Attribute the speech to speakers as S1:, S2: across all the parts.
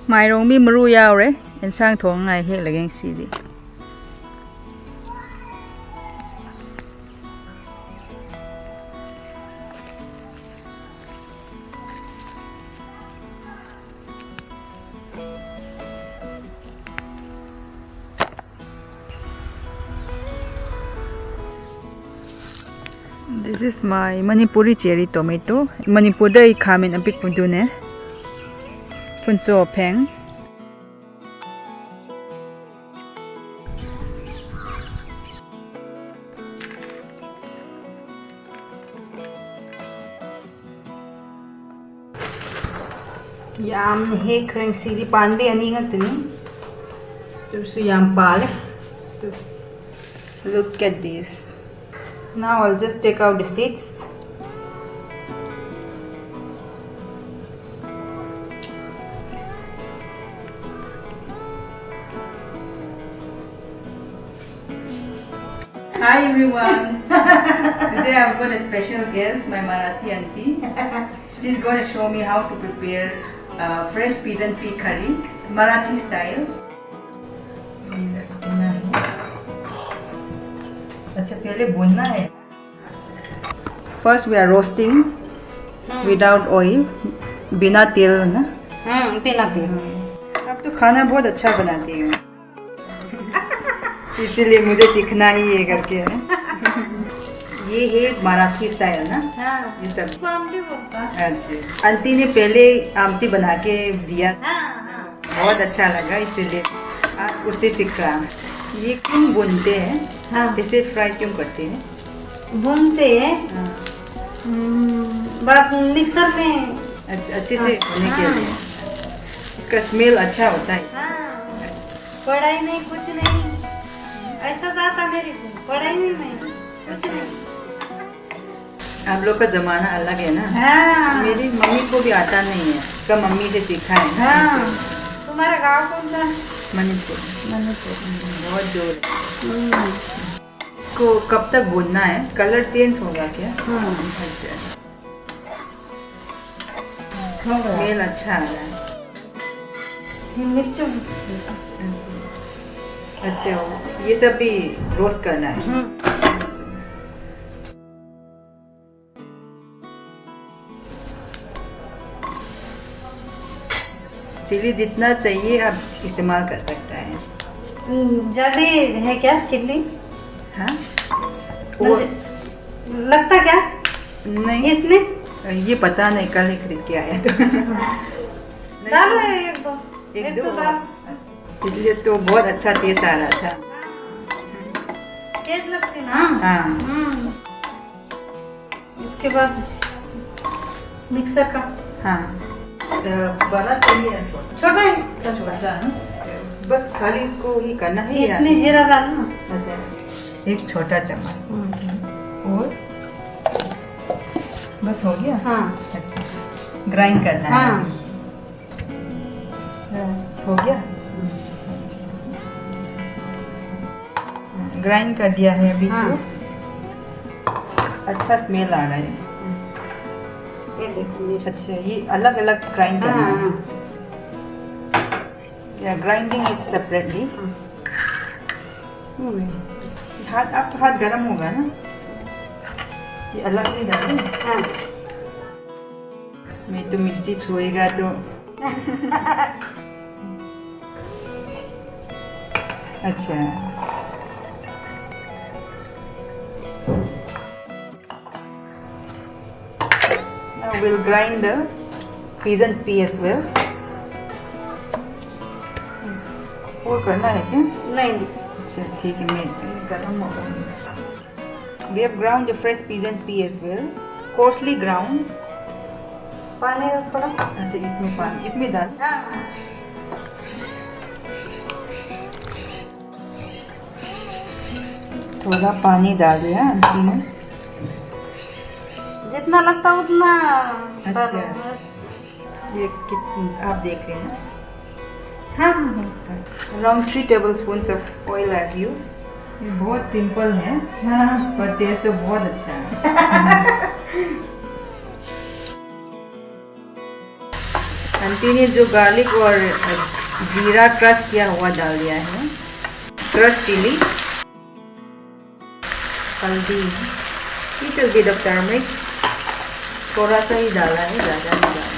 S1: Mairongbi maru yaure ensang thong ngai he lageng sidi. This is my Manipuri cherry tomato. Manipur dai khamin apik pundune. Puncho peng. Yam he kreng sidi pan be ani ngatni. Tursu yam pale. Look at this. Now I'll just take out the seeds. Hi everyone! Today I've got a special guest, my Marathi Auntie. She's going to show me how to prepare fresh pigeon pea curry, Marathi style. First we are roasting without oil, बिना तेल ना?
S2: बिना तेल।
S1: आप तो खाना बहुत अच्छा बनाती हो, इसीलिए मुझे सीखना ही है करके। ये है मराठी स्टाइल ना?
S2: हाँ,
S1: ये सब
S2: आमटी बोलता है।
S1: अच्छा, आंटी ने पहले आमटी बना के दिया,
S2: हाँ,
S1: बहुत अच्छा लगा, इसीलिए आज उससे सीखा। ये क्यों भूनते हैं?
S2: हाँ,
S1: इसे फ्राई क्यों करते हैं?
S2: भूनते हैं। बाद मिक्सर में
S1: अच्छे से होने के लिए। इसका स्मेल अच्छा होता है।
S2: हाँ, पढ़ाई नहीं, कुछ नहीं, ऐसा जाता मेरे को, पढ़ाई नहीं, कुछ नहीं।
S1: आप लोग का जमाना अलग है ना?
S2: हाँ,
S1: मेरी मम्मी को भी आता नहीं है, उसका मम्मी से सीखा है।
S2: हाँ, तुम्हारा गाँव कौन सा?
S1: मणिपुर।
S2: मणिपुर।
S1: बहुत दूर। को कब तक भूनना है? कलर चेंज होगा क्या? अच्छा, स्मेल अच्छा आ रहा है। अच्छा, ये सब भी रोस्ट करना है। चिली जितना चाहिए आप इस्तेमाल कर सकता है।
S2: ज्यादा है क्या चिल्ली?
S1: हाँ,
S2: लगता क्या
S1: नहीं
S2: इसमें?
S1: ये पता नहीं, कल ही खरीद के आया।
S2: डालो एक दो डाल।
S1: इसलिए तो बहुत अच्छा टेस्ट आ रहा था।
S2: टेस्ट लगती ना?
S1: हाँ।
S2: इसके बाद मिक्सर का।
S1: हाँ, बड़ा चाहिए?
S2: छोटा है?
S1: छोटा है, बस खाली इसको ही करना है।
S2: इसमें जीरा डालना।
S1: अच्छा, एक छोटा चम्मच और बस हो गया।
S2: हाँ,
S1: अच्छा, ग्राइंड करना है।
S2: हाँ,
S1: हो गया। ग्राइंड कर दिया है अभी।
S2: हाँ।
S1: तो अच्छा स्मेल आ रहा है।
S2: ये देखो।
S1: अच्छा, ये अलग अलग ग्राइंड करना है।
S2: हाँ,
S1: या ग्राइंडिंग इज सेपरेटली। हाथ, आपका हाथ गर्म होगा ना? ये अलग नहीं डालें।
S2: हाँ।
S1: मैं तो मिर्ची छुएगा तो अच्छा। Now we'll grind the pigeon pea as well. और करना है क्या?
S2: नहीं।
S1: अच्छा, ठीक है, मैं गरम होगा। We have ground the fresh pigeon pea as well, coarsely ground.
S2: पानी थोड़ा।
S1: अच्छा, इसमें पानी, इसमें डाल।
S2: हाँ।
S1: थोड़ा पानी डाल दिया आंटी ने।
S2: जितना लगता उतना।
S1: अच्छा, ये कितना आप देख रहे हैं?
S2: हाँ,
S1: Around 3 tablespoons of oil I've used. ये बहुत सिंपल है,
S2: हाँ,
S1: पर टेस्ट तो बहुत अच्छा है। आंटी ने जो गार्लिक और जीरा क्रश किया हुआ डाल दिया है, क्रश चिली, हल्दी, little bit of turmeric, थोड़ा सा ही डाला है, ज़्यादा नहीं डाला।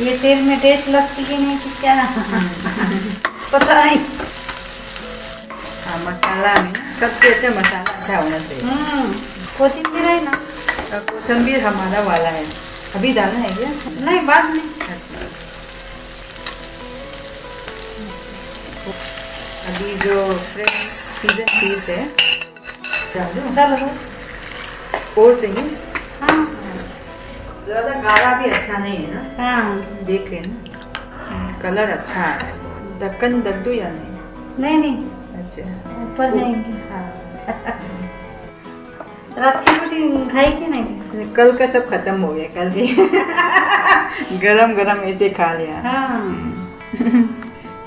S2: ये तेल में टेस्ट लगती है नहीं कि क्या पता नहीं।
S1: हाँ, मसाला में सबसे अच्छा मसाला अच्छा होना चाहिए।
S2: कोथिंबीर है ना?
S1: कोथिंबीर हमारा वाला है, अभी डालना है क्या?
S2: नहीं, बाद में।
S1: अभी जो फ्रेश पिजन पीस है
S2: डालो।
S1: और चाहिए?
S2: हाँ,
S1: ज़्यादा गाढ़ा भी अच्छा नहीं है ना।
S2: हाँ,
S1: देखें ना, कलर अच्छा है। ढक्कन ढक दो या नहीं?
S2: नहीं नहीं,
S1: अच्छा,
S2: ऊपर जाएंगे।
S1: हाँ।
S2: रात की रोटी खाई कि नहीं?
S1: कल का सब खत्म हो गया, कल भी गरम गरम ऐसे खा लिया।
S2: हाँ।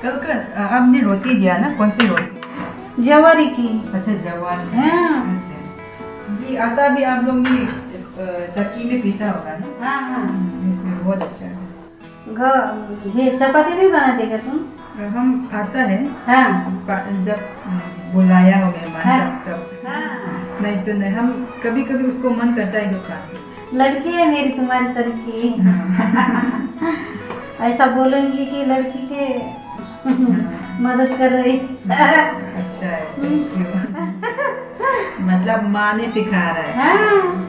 S1: कल का आपने रोटी दिया ना, कौन सी रोटी?
S2: जवारी की।
S1: अच्छा, जवार।
S2: हाँ।
S1: अच्छा, ये आटा भी आप लोग ने चक्की में पीसा होगा ना?
S2: हाँ हाँ।
S1: इसमें बहुत अच्छा है।
S2: ये चपाती नहीं बनाते क्या तुम?
S1: हम आता है।
S2: हाँ।
S1: जब बुलाया हो मेहमान
S2: हाँ।
S1: तब।
S2: हाँ।
S1: नहीं तो नहीं, हम कभी कभी उसको मन करता है तो खाते।
S2: लड़की है मेरी, तुम्हारी लड़की। ऐसा बोलेंगी कि लड़की के मदद कर रही।
S1: अच्छा है, थैंक यू। मतलब माँ ने सिखा रहा है।
S2: हाँ।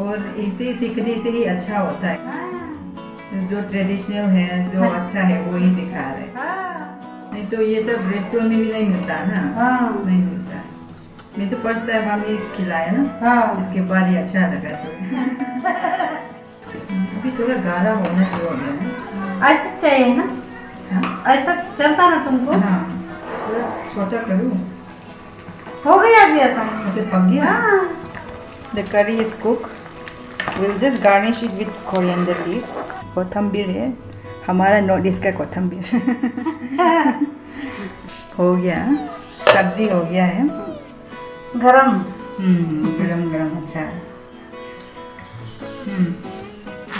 S1: और इसे सीखने से ही अच्छा होता है।
S2: हाँ।
S1: जो ट्रेडिशनल है, जो अच्छा है, वो ही सिखा रहे हैं।
S2: हाँ।
S1: नहीं तो ये सब रेस्टोरेंट में भी नहीं मिलता ना।
S2: हाँ।
S1: नहीं मिलता है। मैं तो फर्स्ट टाइम हमें खिलाया ना।
S2: हाँ।
S1: इसके बाद ही अच्छा लगा। तो अभी थोड़ा गाढ़ा होना शुरू हो गया है।
S2: ऐसा चाहिए ना?
S1: हाँ?
S2: ऐसा चलता ना तुमको?
S1: हाँ, थोड़ा छोटा करूँ।
S2: हो गया अभी ऐसा?
S1: अच्छा, पक गया।
S2: हाँ।
S1: The curry is cooked. We'll just garnish it with coriander leaves. कोथंबीर है, हमारा नॉर्थ ईस्ट का कोथंबीर। हो गया, सब्जी हो गया है।
S2: गरम।
S1: गरम गरम अच्छा है।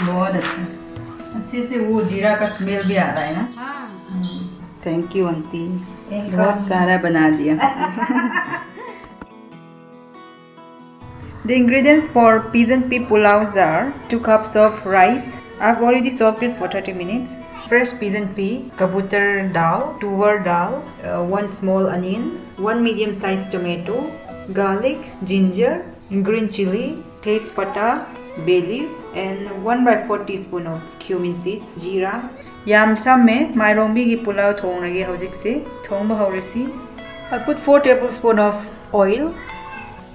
S1: बहुत अच्छा, अच्छे से वो जीरा का स्मेल भी आ रहा है ना। थैंक यू आंटी, बहुत सारा बना दिया। The ingredients for pigeon pea pulaus are 2 cups of rice. I've already soaked it for 30 minutes. Fresh pigeon pea, kabutar dal, tuvar dal, 1 small onion, 1 medium-sized tomato, garlic, ginger, green chili, tejpata, bay leaf, and 1/4 teaspoon of cumin seeds, jeera. Yamsam में Mairongbi की पुलाव थोंग रही है हौजिक से थोंग बहुरसी. I put 4 tablespoons of oil.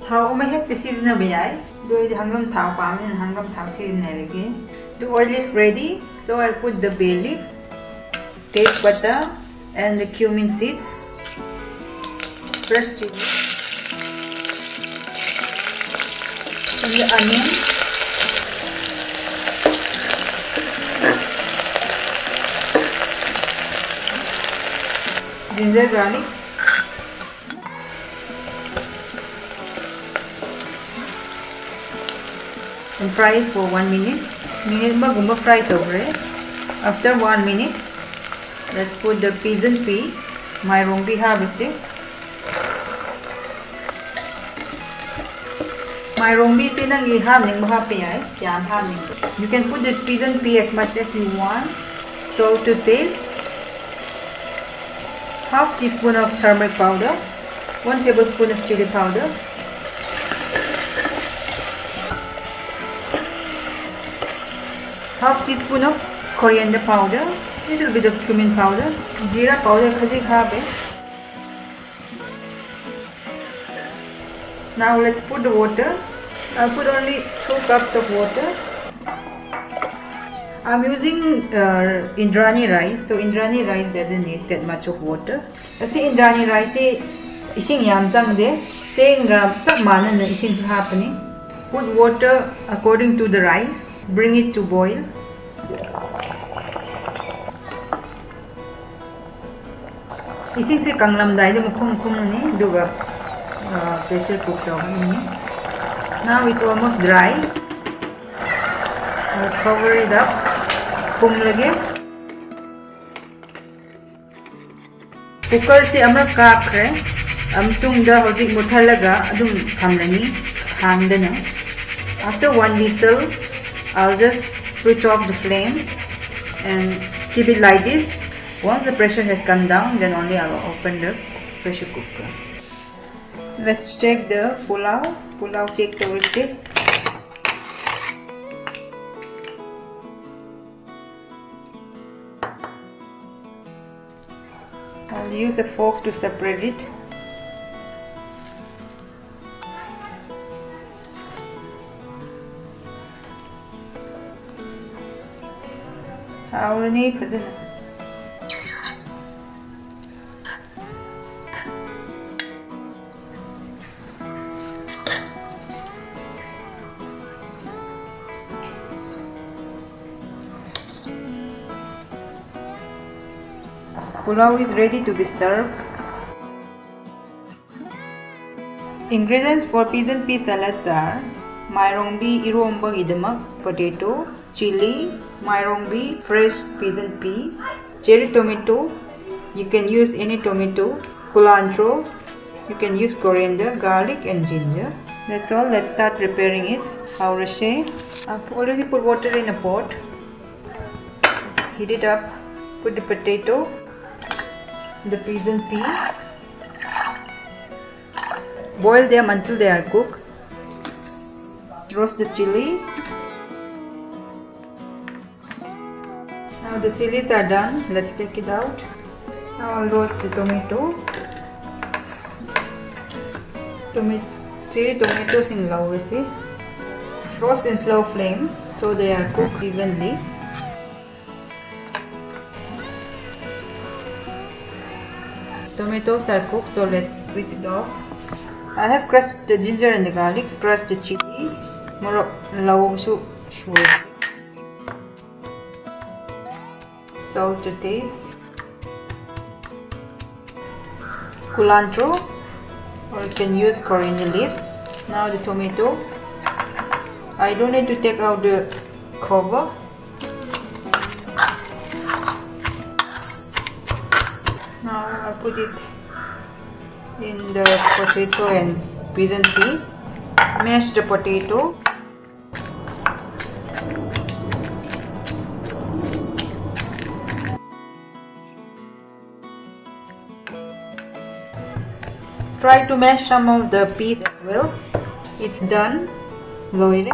S1: How may have the season of AI? Do it hangam thao pam and hangam thao season again. The oil is ready, so I'll put the bay leaf, tejpata, and the cumin seeds, fresh chili, and the onion. Ginger, garlic. And fry it for 1 minute. Minute ba gumba fry to bread. After 1 minute, let's put the pigeon pea, Mairongbi harvested. Mairongbi se nang iham ning ba happy ay yan ham ning. You can put the pigeon pea as much as you want. Salt to taste. Half teaspoon of turmeric powder. 1 tablespoon of chili powder. Half teaspoon of coriander powder, little bit of cumin powder, jeera powder khadi khabe. Now let's put the water. I'll put only 2 cups of water. I'm using Indrani rice, so Indrani rice doesn't need that much of water. Kasi Indrani rice ising yam jang de, saying sak manan na ising happening. Put water according to the rice. Bring it to boil. Ising se kanglam dai de mukhum ni duga pressure cook daw ni. Now it's almost dry. I'll cover it up. Kumlagi. Cooker si amra kapre. Amtungda hojik muthalaga adum kamlani hangdana. After one whistle, I'll just switch off the flame and keep it like this. Once the pressure has come down, then only I will open the pressure cooker. Let's check the pulao. Pulao check the stick. I'll use a fork to separate it. Already present. Pulao is ready to be served. Ingredients for pigeon pea salads are Mairongbi iromba idamak, potato, chili, Mairongbi fresh pigeon pea, cherry tomato, you can use any tomato, culantro, you can use coriander, garlic and ginger. That's all. Let's start preparing it. Maharastrian. I've already put water in a pot. Heat it up. Put the potato, the pigeon pea, boil them until they are cooked. Roast the chili. Now the chilies are done. Let's take it out. Now I'll roast the tomato. Cherry tomatoes in low resi. Roast in slow flame so they are cooked evenly. Tomatoes are cooked, so let's switch it off. I have crushed the ginger and the garlic, crushed the chili, salt to taste, culantro, or you can use coriander leaves. Now the tomato. I don't need to take out the cover. Now I put it in the potato and pigeon pea. Mash the potato. Try to mash some of the peas as well. It's done. Loire.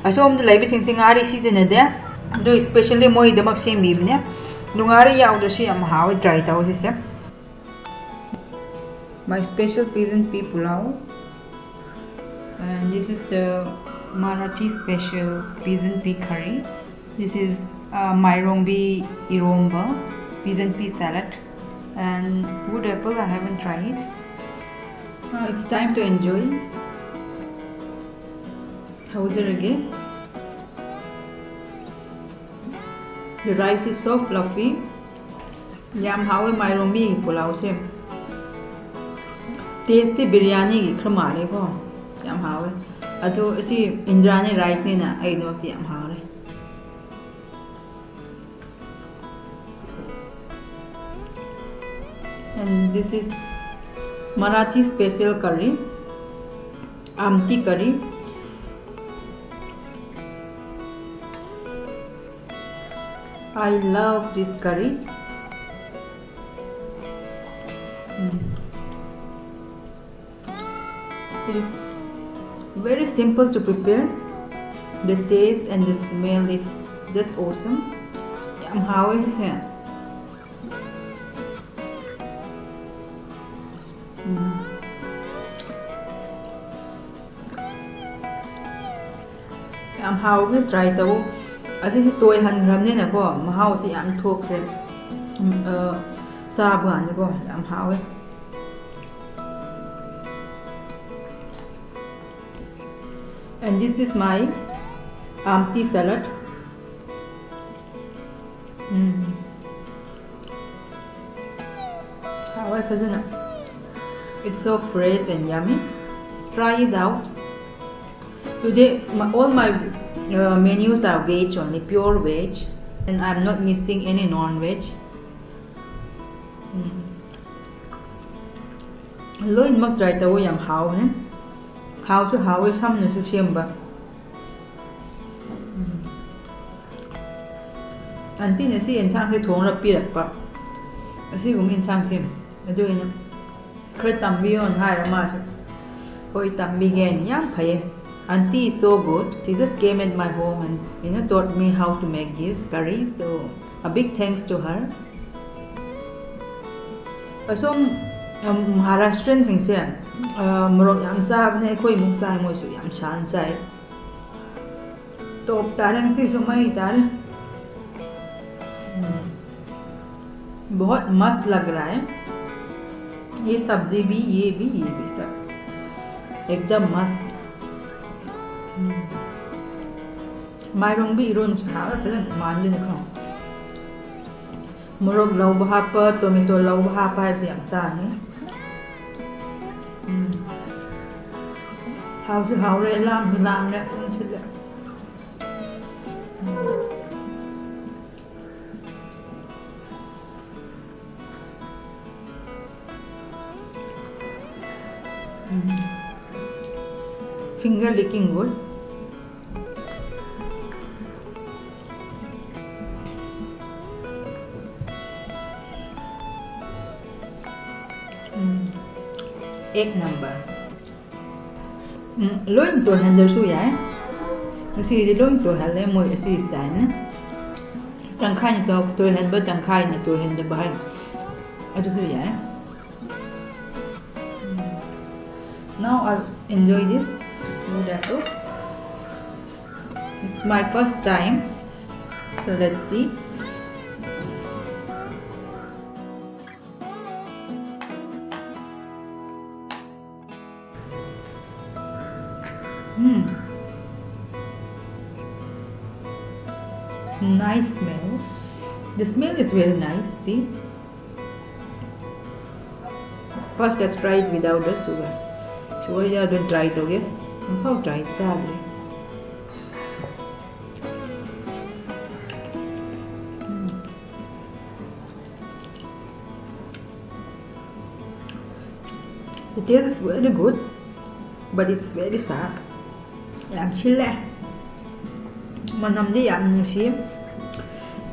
S1: Asom the live sing ari season ade. Do especially moi the maxim bibne. Nungari yaudashi am how it dry houses. My special pigeon pea pulao. And this is the Marathi special pigeon pea curry. This is Mairongbi iromba pigeon pea salad. And wood apple I haven't tried. Now it's time to enjoy. How's it again? The rice is so fluffy. Yam how Mairongbi pulao se. Tasty biryani ki khamare ko. Yam how. Ado si Indrani rice ni na I know ti yam how. And this is Marathi special curry, Aunty curry. I love this curry. It is very simple to prepare. The taste and the smell is just awesome. How is it? How we try to I think toy han na ko mahau si am thok se sa ban ko am how and this is my Aunty salad. How I feel it's so fresh and yummy. Try it out. Today all my menus are veg only, pure veg, and I'm not missing any non-veg. Lối mất trái tàu yam hào nè, hào chứ hào với xăm nữa chứ xiêm ba. Aunty này si sang cái thùng là bịt ba, si cũng sang xiêm, ở đây nè, khơi tắm bì on hai là mà, khơi tắm bì ghen nhá phải. Aunty is so good. She just came at my home and taught me how to make this curry. So a big thanks to her. Some Maharastrian things here. Morok yam sa ne koi muk sai mo su yam shan sai. Top tarang si so mai dar. बहुत मस्त लग रहा है ये सब्जी भी ये भी सब एकदम मस्त. Mairongbi iron sa pero man din ko. Morog law bahapa, tomato law bahapa siyam sa ni. How re lam hilang na sila. Finger licking good. Egg number. Loin to handle su ya. Si di loin to handle mo si stan. Tang khai to handle tang khai na to handle bahai. Ado su ya. Now I'll enjoy this. Do that too. It's my first time. So let's see. Nice smell. The smell is very nice. See. First, let's try it without the sugar. Sure, yeah, don't try it, okay? How try it, sadly. The taste is very good, but it's very sad. Yam chile. Manam di yam nusi.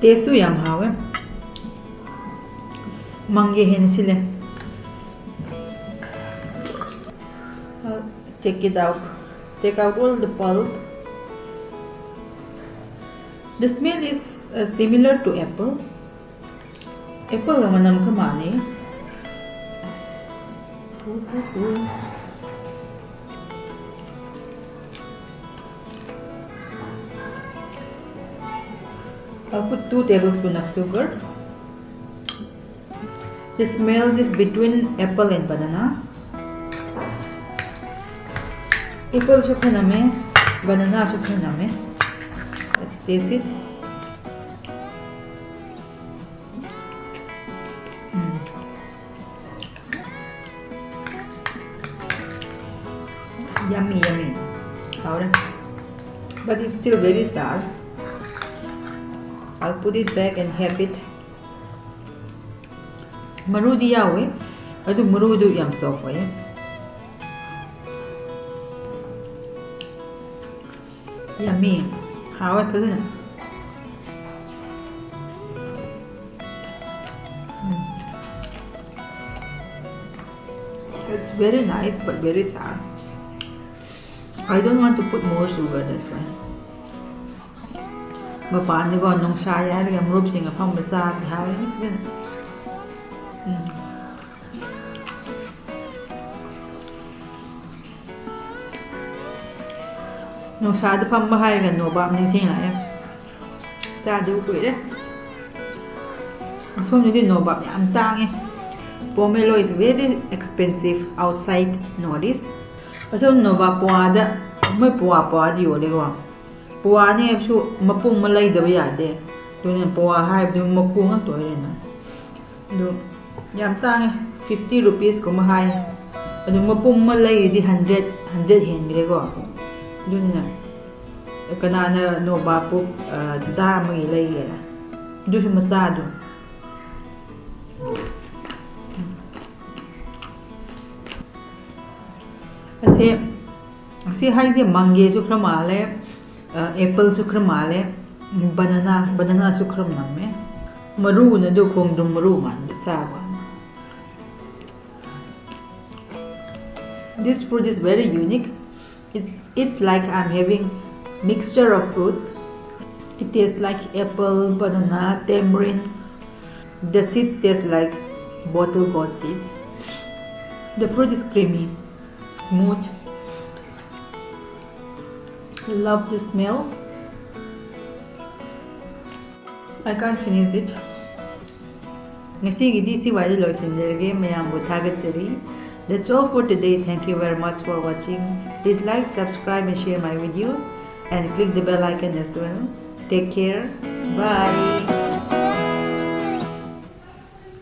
S1: Taste tu yam hawe. Mangge hen sile. Take it out. Take out all the pulp. The smell is similar to apple. Apple la manam kamani. I'll put 2 tablespoons of sugar. The smell is between apple and banana. Apple siya name, banana siya name. Let's taste it. Yummy, yummy. But it's still very sour. I'll put it back and have it. Maru di yawe, adu maru do yam soft way. Yummy. How I put it? It's very nice but very sour. I don't want to put more sugar, that's why. Mapaan ni ko nung saya rin ang rubs nga pang basa bihawa ni. Nung sa da pang bahay kan no ba ning sing la sa du ku de. So ni din no ba am tang eh. Pomelo is very expensive outside Nordics. So no ba puada mai puwa di ole ko. Puwa ni su mapung malay da ya de. Doon ang puwa hai du mapung ang to rin na. Do yam tang 50 rupees ko mahay. Adu mapung malay di 100 hen gre ko. Doon na. kanana no bapu za mangi lay du shi matsado asi hai je mangue chu kramale apple chu kramale banana chu kram namme maru na do khong dum maru man chawa. This fruit is very unique. It's like I'm having mixture of fruits. It tastes like apple, banana, tamarind. The seeds taste like bottle gourd seeds. The fruit is creamy, smooth. Love the smell. I can't finish it. Ngasigidi si wali loisinderge mayambu thagatsari. That's all for today. Thank you very much for watching. Please like, subscribe and share my videos and click the bell icon as well. Take care. Bye.